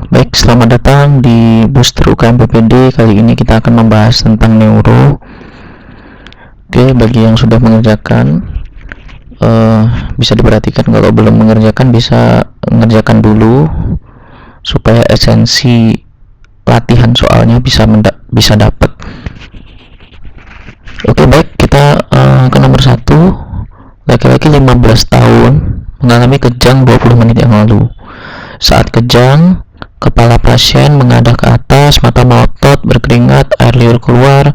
Baik, selamat datang di Booster UKM PPD. Kali ini kita akan membahas tentang neuro. Oke, bagi yang sudah mengerjakan, bisa diperhatikan. Kalau belum mengerjakan, bisa mengerjakan dulu supaya esensi latihan soalnya bisa dapat. Oke, baik, kita ke nomor 1. Laki-laki 15 tahun mengalami kejang 20 menit yang lalu. Saat kejang, kepala pasien menghadap ke atas, mata melotot, berkeringat, air liur keluar,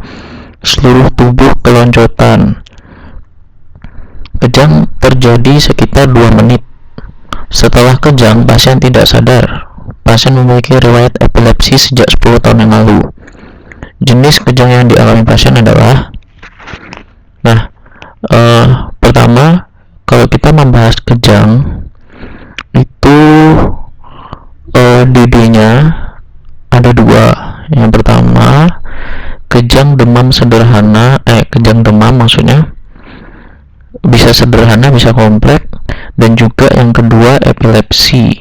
seluruh tubuh keloncotan. Kejang terjadi sekitar 2 menit. Setelah kejang, pasien tidak sadar. Pasien memiliki riwayat epilepsi sejak 10 tahun yang lalu. Jenis kejang yang dialami pasien adalah pertama, kalau kita membahas kejang itu DD-nya ada 2. Yang pertama, kejang demam sederhana, kejang demam maksudnya bisa sederhana, bisa kompleks, dan juga yang kedua epilepsi.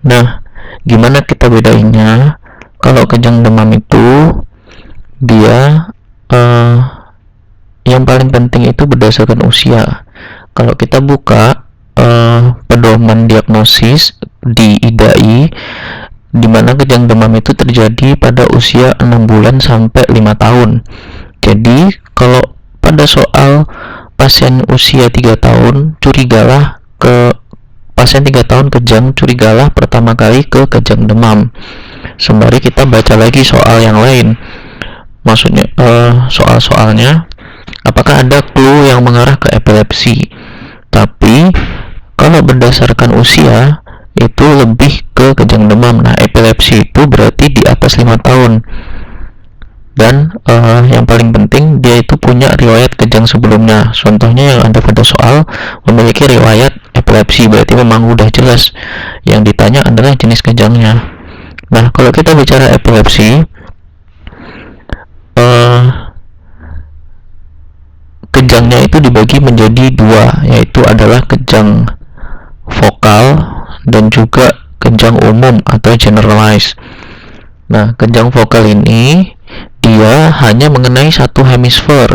Nah, gimana kita bedainnya? Kalau kejang demam itu dia yang paling penting itu berdasarkan usia. Kalau kita buka pedoman diagnosis di IDAI, di mana kejang demam itu terjadi pada usia 6 bulan sampai 5 tahun. Jadi, kalau pada soal pasien usia 3 tahun, curigalah ke pasien 3 tahun kejang, curigalah pertama kali ke kejang demam. Sembari kita baca lagi soal yang lain. Maksudnya soal-soalnya apakah ada clue yang mengarah ke epilepsi. Tapi kalau berdasarkan usia itu lebih ke kejang demam. Nah, epilepsi itu berarti di atas 5 tahun. Dan yang paling penting, dia itu punya riwayat kejang sebelumnya. Contohnya yang ada pada soal memiliki riwayat epilepsi, berarti memang udah jelas. Yang ditanya adalah jenis kejangnya. Nah, kalau kita bicara epilepsi, kejangnya itu dibagi menjadi 2, yaitu adalah kejang vokal dan juga kejang umum atau generalized. Nah, kejang vokal ini dia hanya mengenai satu hemisfer,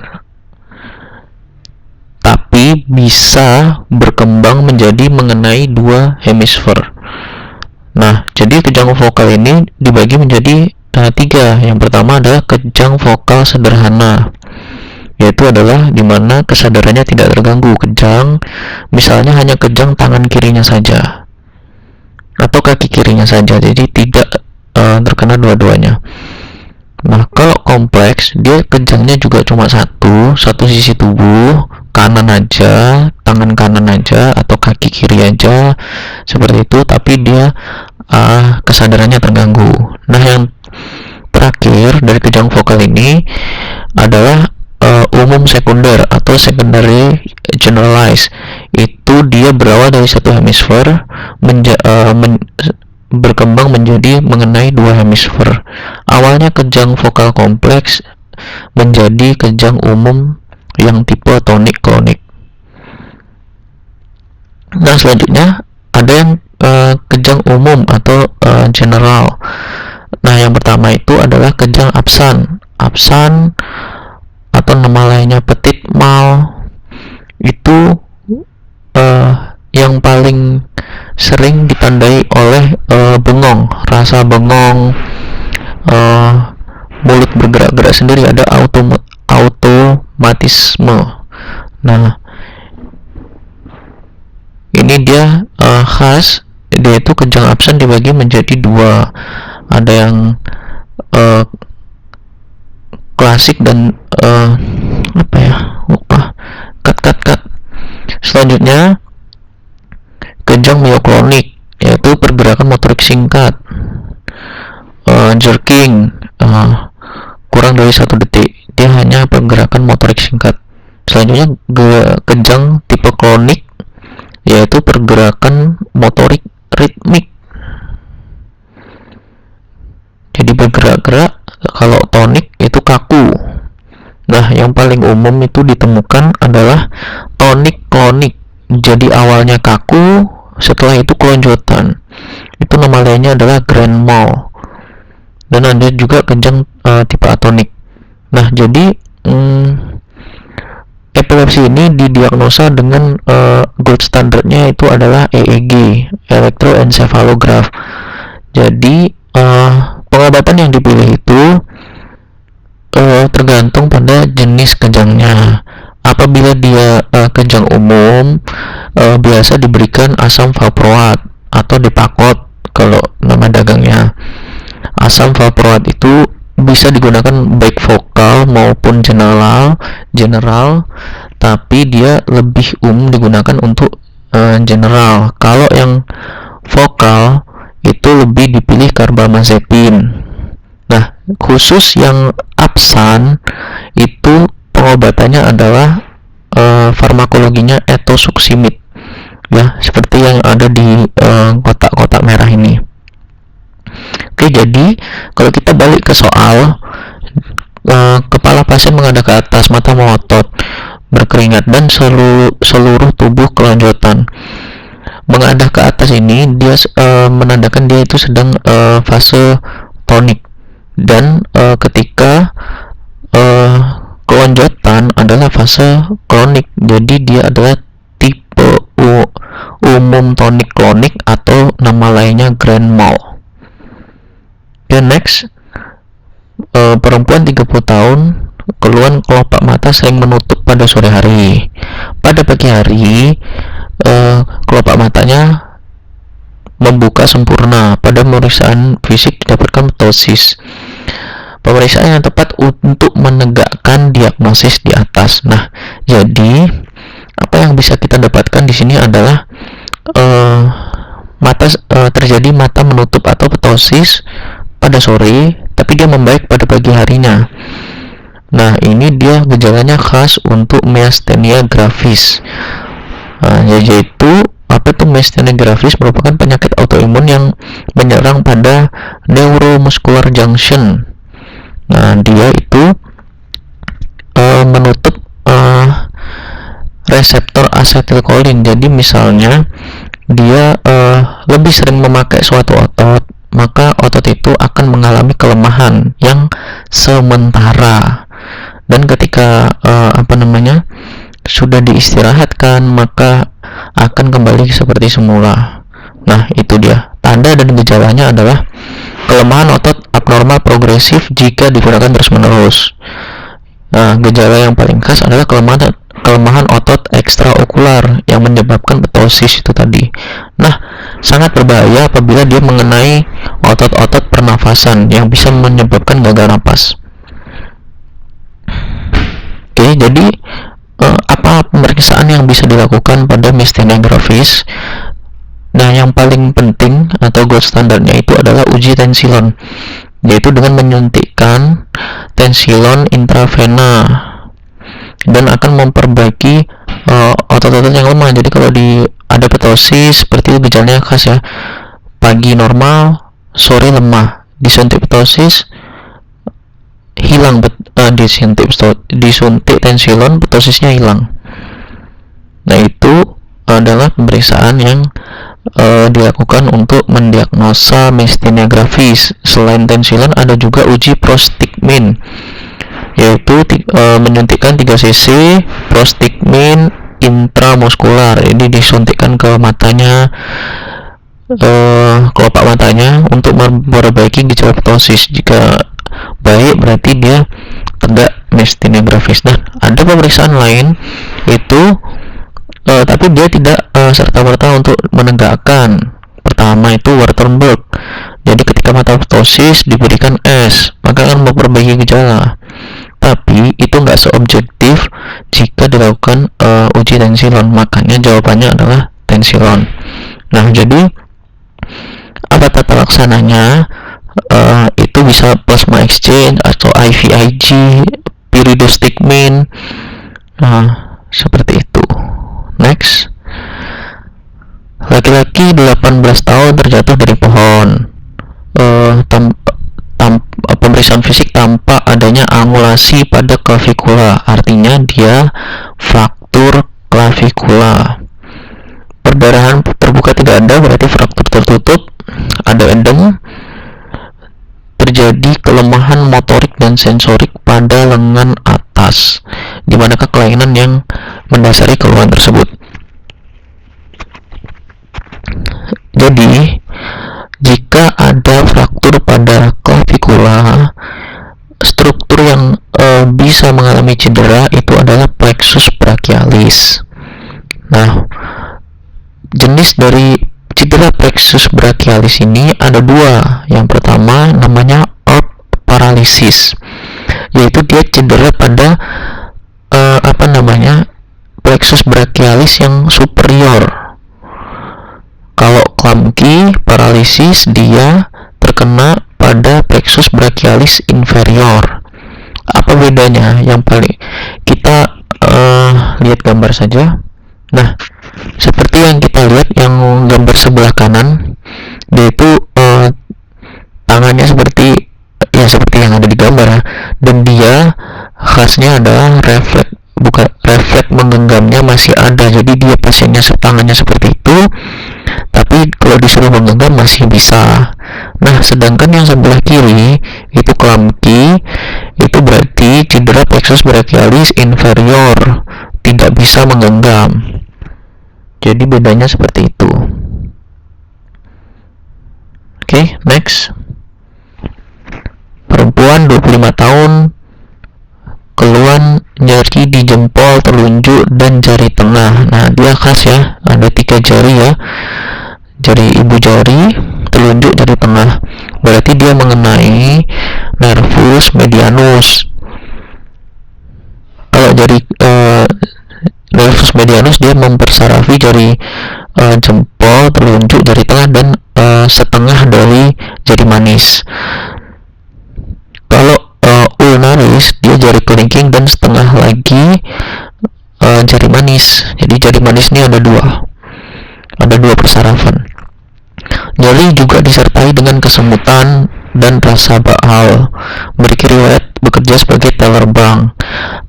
tapi bisa berkembang menjadi mengenai 2 hemisfer. Nah, jadi kejang vokal ini dibagi menjadi 3. Yang pertama adalah kejang vokal sederhana, yaitu adalah dimana kesadarannya tidak terganggu. Kejang misalnya hanya kejang tangan kirinya saja atau kaki kirinya saja, jadi tidak terkena dua-duanya. Nah, kalau kompleks, dia kejangnya juga cuma satu sisi tubuh, kanan aja, tangan kanan aja atau kaki kiri aja, seperti itu, tapi dia kesadarannya terganggu. Nah, yang terakhir dari kejang vokal ini adalah umum sekunder atau secondary generalized. Itu dia berawal dari satu hemisfer berkembang menjadi mengenai 2 hemisfer. Awalnya kejang vokal kompleks menjadi kejang umum yang tipe tonik klonik. Nah, selanjutnya ada yang kejang umum atau general. Nah, yang pertama itu adalah kejang absan atau nama lainnya petit mal. Itu yang paling sering ditandai oleh bengong, rasa bengong, mulut bergerak-gerak sendiri, ada automatisme. Nah, ini dia khas, dia itu kejang absen dibagi menjadi 2. Ada yang klasik dan cut. Selanjutnya kejang mioklonik, yaitu pergerakan motorik singkat, jerking, kurang dari 1 detik. Dia hanya pergerakan motorik singkat. Selanjutnya kejang tipe klonik, yaitu pergerakan motorik ritmik, jadi bergerak-gerak. Kalau tonik itu kaku. Nah, yang paling umum itu ditemukan adalah tonik klonik, jadi awalnya kaku, setelah itu kelonjotan. Itu nama lainnya adalah grand mal. Dan ada juga kejang tipe atonik. Nah, jadi epilepsi ini didiagnosa dengan gold standardnya itu adalah EEG, elektroencephalograph. Jadi pengobatan yang dipilih itu tergantung pada jenis kejangnya. Apabila dia kejang umum, biasa diberikan asam valproat atau Depakot kalau nama dagangnya. Asam valproat itu bisa digunakan baik vokal maupun general, tapi dia lebih digunakan untuk general. Kalau yang vokal itu lebih dipilih karbamazepin. Nah, khusus yang absan itu pengobatannya adalah farmakologinya etosuksimid, ya, seperti yang ada di kotak-kotak merah ini. Oke, jadi kalau kita balik ke soal, kepala pasien menghadap ke atas, mata melotot, berkeringat, dan seluruh tubuh kelonjotan. Menghadap ke atas ini dia menandakan dia itu sedang fase tonik, dan ketika kelonjotan adalah fase klonik, jadi dia adalah tipe umum tonik klonik atau nama lainnya grand mal. Dan next, perempuan 30 tahun, keluhan kelopak mata sering menutup pada sore hari. Pada pagi hari, kelopak matanya membuka sempurna. Pada pemeriksaan fisik didapatkan ptosis. Pemeriksaan yang tepat untuk menegakkan diagnosis di atas. Nah, jadi apa yang bisa kita dapatkan di sini adalah terjadi mata menutup atau ptosis pada sore, tapi dia membaik pada pagi harinya. Nah, ini dia gejalanya khas untuk myasthenia gravis. Yaitu apa itu myasthenia gravis? Merupakan penyakit autoimun yang menyerang pada neuromuscular junction. Nah, dia itu menutup reseptor asetilkolin. Jadi misalnya dia lebih sering memakai suatu otot, maka otot itu akan mengalami kelemahan yang sementara, dan ketika sudah diistirahatkan, maka akan kembali seperti semula. Nah, itu dia tanda dan gejalanya adalah kelemahan otot abnormal progresif jika digunakan terus-menerus. Nah, gejala yang paling khas adalah kelemahan otot ekstraokular yang menyebabkan ptosis itu tadi. Nah, sangat berbahaya apabila dia mengenai otot-otot pernafasan yang bisa menyebabkan gagal napas. Oke, jadi apa pemeriksaan yang bisa dilakukan pada myasthenia gravis? Nah, yang paling penting atau gold standarnya itu adalah uji tensilon, yaitu dengan menyuntikkan tensilon intravena dan akan memperbaiki otot-otot yang lemah. Jadi kalau ada ptosis seperti itu gejalanya khas ya, pagi normal, sore lemah. Disuntik ptosis hilang, disuntik tensilon, ptosisnya hilang. Nah, itu adalah pemeriksaan yang dilakukan untuk mendiagnosa myasthenia gravis. Selain tensilon, ada juga uji prostigmin, yaitu menyuntikkan 3 cc prostigmin intramuskular. Ini disuntikkan ke matanya, kelopak matanya, untuk memperbaiki gejala ptosis. Jika baik, berarti dia tegak myasthenia gravis. Dan ada pemeriksaan lain itu tapi dia tidak serta-merta untuk menegakkan. Pertama itu Wartenberg. Jadi ketika mata ptosis diberikan es, maka akan memperbaiki gejala. Tapi itu nggak seobjektif jika dilakukan uji tensilon. Makanya jawabannya adalah tensilon. Nah, jadi apa tata laksananya? Itu bisa plasma exchange atau IVIG, pyridostigmin. Seperti itu. Next, laki-laki 18 tahun terjatuh dari pohon. Pemeriksaan fisik tampak adanya angulasi pada klavikula, artinya dia fraktur klavikula. Perdarahan terbuka tidak ada, berarti fraktur tertutup. ada edem, terjadi kelemahan motorik dan sensorik pada lengan atas, di manakah kelainan yang mendasari keluhan tersebut. Jadi, jika ada fraktur pada klavikula, struktur yang bisa mengalami cedera itu adalah plexus brachialis. Nah, jenis dari cedera plexus brachialis ini ada dua. Yang pertama namanya orb paralysis, yaitu dia cedera pada plexus brachialis yang superior. Kalau clumsy paralysis dia terkena pada plexus brachialis inferior. Apa bedanya? Yang paling kita lihat gambar saja. Nah, seperti yang kita lihat yang gambar sebelah kanan, dia itu tangannya seperti yang ada di gambar, dan dia khasnya adalah refleks menggenggamnya masih ada. Jadi dia pasiennya tangannya seperti itu, tapi kalau disuruh menggenggam masih bisa. Nah, sedangkan yang sebelah kiri itu clumsy, itu berarti cedera plexus brachialis inferior, tidak bisa menggenggam. Jadi bedanya seperti itu. Oke, next. Perempuan 25 tahun keluhan nyeri di jempol, telunjuk, dan jari tengah. Nah, dia khas ya, ada 3 jari ya, jari ibu jari, telunjuk, jari tengah. Berarti dia mengenai nervus medianus. Kalau jari nervus medianus dia mempersarafi jari jempol, telunjuk, jari tengah, dan setengah dari jari manis. Kalau ulnaris dia jari kelingking dan setengah lagi jari manis. Jadi jari manis ini ada dua persarafan. Nyeri juga disertai dengan kesemutan dan rasa baal. Memiliki riwayat bekerja sebagai teller bank.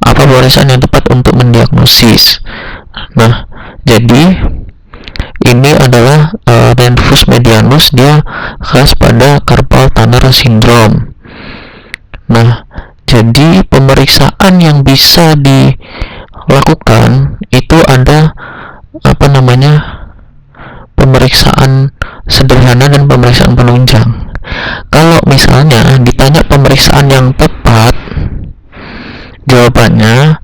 Apa barisan yang tepat untuk mendiagnosis? Nah, jadi ini adalah nervus medianus, dia khas pada carpal tunnel syndrome. Nah, jadi pemeriksaan yang bisa dilakukan itu ada pemeriksaan sederhana dan pemeriksaan penunjang. Kalau misalnya ditanya pemeriksaan yang tepat, jawabannya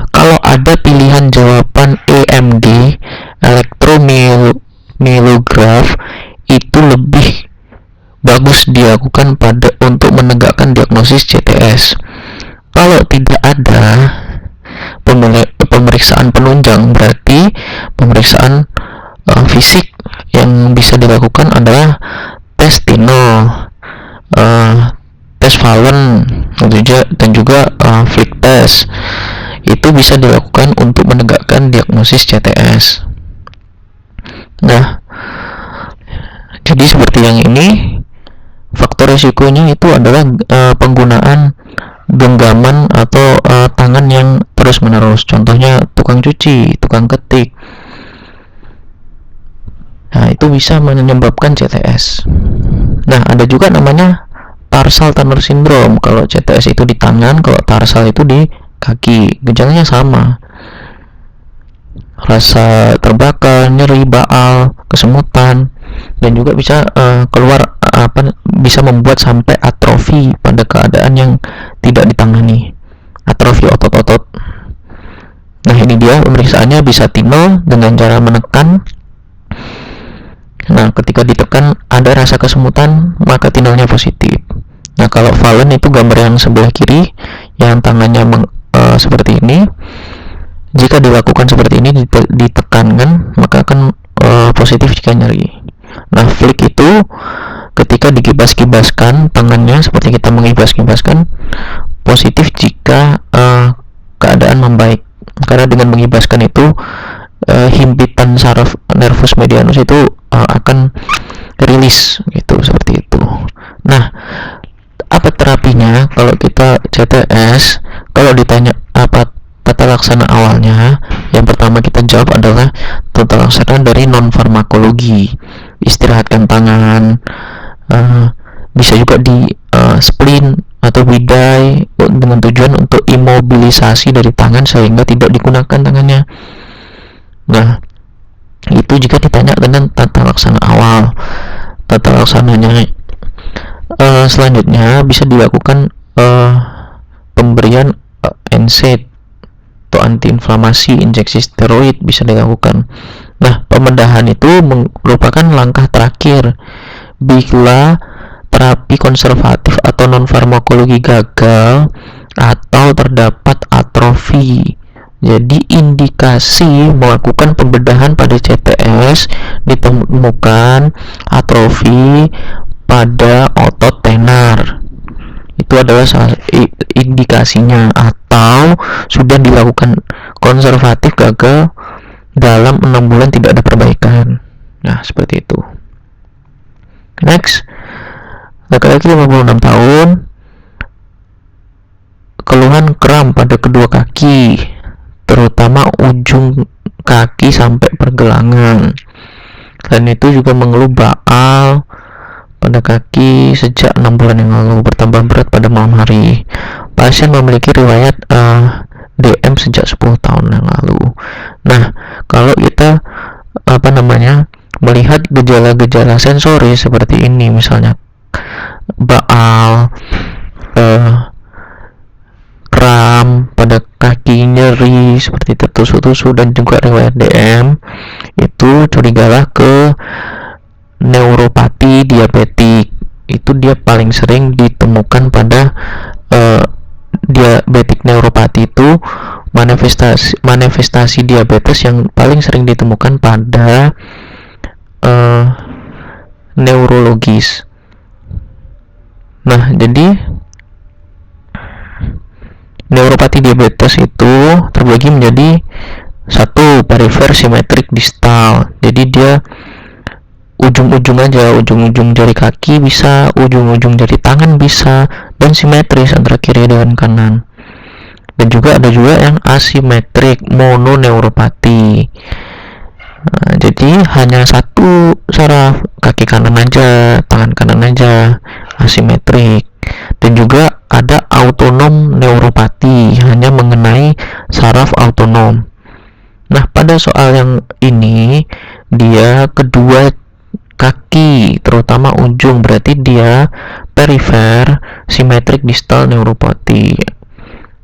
kalau ada pilihan jawaban EMG, elektromyelograph, itu lebih bagus dilakukan untuk menegakkan diagnosis CTS. Kalau tidak ada pemeriksaan penunjang, berarti pemeriksaan fisik yang bisa dilakukan adalah tes Tino, tes Fallen, dan juga flick test. Itu bisa dilakukan untuk menegakkan diagnosis CTS. Nah, jadi seperti yang ini, faktor risikonya itu adalah penggunaan genggaman atau tangan yang terus-menerus. Contohnya tukang cuci, tukang ketik. Nah, itu bisa menyebabkan CTS. Nah, ada juga namanya tarsal tunnel syndrome. Kalau CTS itu di tangan, kalau tarsal itu di kaki. Gejalanya sama. Rasa terbakar, nyeri, baal, kesemutan, dan juga bisa bisa membuat sampai atrofi pada keadaan yang tidak ditangani, atrofi otot-otot. Nah, ini dia pemeriksaannya, bisa Tino dengan cara menekan. Nah, ketika ditekan ada rasa kesemutan, maka Tinonya positif. Nah, kalau Fallen itu gambar yang sebelah kiri, yang tangannya seperti ini. Jika dilakukan seperti ini, ditekankan, maka akan positif jika nyeri. Nah, flick itu ketika dikibas-kibaskan tangannya, seperti kita mengibas-kibaskan, positif jika keadaan membaik. Karena dengan mengibaskan itu himpitan saraf nervus medianus itu akan rilis, gitu, seperti itu. Nah, apa terapinya kalau kita CTS? Kalau ditanya apa tata laksana awalnya, yang pertama kita jawab adalah tata laksana dari non farmakologi. istirahatkan tangan, bisa juga di splint atau bidai dengan tujuan untuk imobilisasi dari tangan sehingga tidak digunakan tangannya. Nah, itu jika ditanya dengan tata laksana awal. Tata laksananya selanjutnya bisa dilakukan pemberian NSAID atau antiinflamasi, injeksi steroid bisa dilakukan. Nah, pembedahan itu merupakan langkah terakhir bila terapi konservatif atau non-farmakologi gagal atau terdapat atrofi. Jadi indikasi melakukan pembedahan pada CTS ditemukan atrofi pada otot tenar. Itu adalah indikasinya, atau sudah dilakukan konservatif gagal dalam 6 bulan tidak ada perbaikan. Nah, seperti itu. Next, laki-laki 56 tahun, keluhan kram pada kedua kaki, terutama ujung kaki sampai pergelangan. Selain itu juga mengeluh baal pada kaki sejak 6 bulan yang lalu, bertambah berat pada malam hari. Pasien memiliki riwayat DM sejak 10 tahun yang lalu. Nah, kalau kita melihat gejala-gejala sensori seperti ini, misalnya baal, kram pada kaki, nyeri seperti tertusuk-tusuk, dan juga riwayat DM, itu curigalah ke neuropati diabetik. Itu dia paling sering ditemukan pada diabetik neuropati. Itu manifestasi diabetes yang paling sering ditemukan pada neurologis. Nah, jadi neuropati diabetes itu terbagi menjadi satu, perifer simetrik distal. Jadi dia ujung-ujung aja, ujung-ujung jari kaki bisa, ujung-ujung jari tangan bisa, dan simetris antara kiri dengan kanan. Dan juga ada juga yang asimetrik, mononeuropati. Nah, jadi hanya satu saraf, kaki kanan aja, tangan kanan aja, asimetrik. Dan juga ada autonom neuropati, hanya mengenai saraf autonom. Nah, pada soal yang ini, dia kedua kaki, terutama ujung, berarti dia perifer simetrik distal neuropati.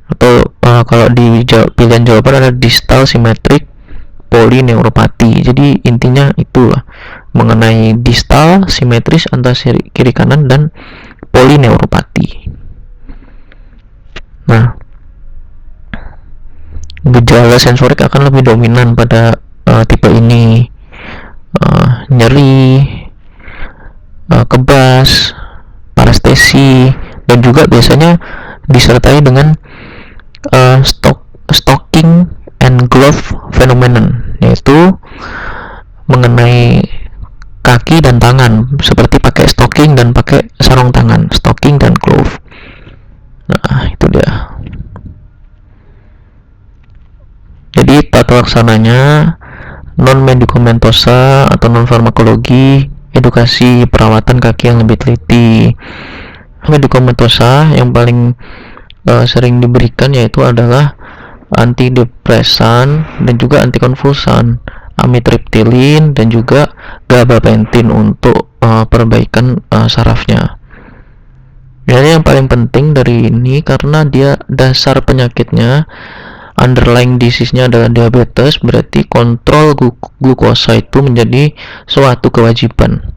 Atau kalau di pilihan jawaban ada distal simetrik polineuropati. Jadi intinya itulah mengenai distal simetris antara kiri kanan dan polineuropati. Nah, gejala sensorik akan lebih dominan pada tipe ini, nyeri, kebas, parestesi, dan juga biasanya disertai dengan stocking and glove phenomenon, yaitu mengenai kaki dan tangan, seperti pakai stocking dan pakai sarung tangan, stocking dan glove. Nah, itu dia. Jadi tata laksananya non medikamentosa atau non farmakologi, edukasi perawatan kaki yang lebih teliti. Medikamentosa yang paling sering diberikan yaitu adalah antidepresan dan juga antikonvulsan, amitriptilin dan juga gabapentin untuk perbaikan sarafnya. Ini yang paling penting dari ini karena dia dasar penyakitnya, underlying disease-nya adalah diabetes, berarti kontrol glukosa itu menjadi suatu kewajiban.